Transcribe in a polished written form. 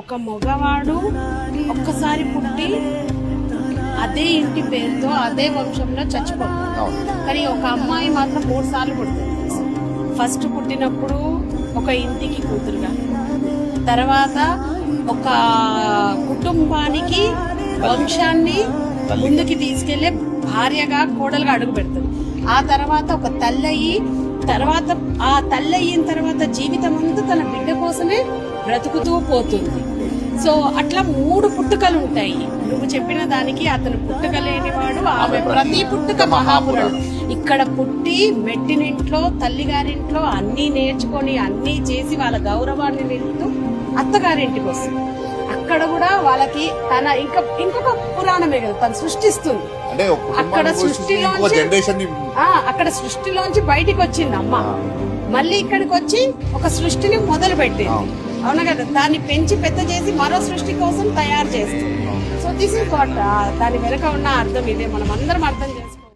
ఒక మగవాడు ఒక్కసారి పుట్టి అదే ఇంటి పేరుతో అదే వంశంలో చచ్చిపోతాడు. కానీ ఒక అమ్మాయి మాత్రం 3 సార్లు పుడుతుంది. ఫస్ట్ పుట్టినప్పుడు ఒక ఇంటికి కూతురుగా, తర్వాత ఒక కుటుంబానికి వంశాన్ని ముందుకి తీసుకెళ్లే భార్యగా, కోడలుగా అడుగు పెడుతుంది. ఆ తర్వాత ఒక తల్లయి, తర్వాత ఆ తల్లయిన తర్వాత జీవితం అంతా తన బిడ్డ కోసమే బ్రతుకుతూ పోతుంది. సో అట్లా 3 పుట్టుకలు ఉంటాయి. నువ్వు చెప్పిన దానికి అతను పుట్టుక లేనివాడు, ఆమె ప్రతి పుట్టుక మహాపురుడు. ఇక్కడ పుట్టి మెట్టినింట్లో, తల్లిగారింట్లో అన్ని నేర్చుకొని అన్ని చేసి వాళ్ళ గౌరవాన్ని నిలుపుతూ అత్తగారింటికి వస్తుంది. అక్కడ కూడా వాళ్ళకి తన ఇంకొక పురాణమే కదా తను సృష్టిస్తుంది. అక్కడ సృష్టిలోంచి బయటికి వచ్చింది అమ్మ, మళ్ళీ ఇక్కడికి వచ్చి ఒక సృష్టిని మొదలు పెట్టింది. అవునా కదా? దాన్ని పెంచి పెద్ద చేసి మరో సృష్టి కోసం తయారు చేస్తుంది. సో దిస్ ఇస్ వాట్ దాని వెనక ఉన్న అర్థం ఇదే. మనం అందరం అర్థం చేసుకోవాలి.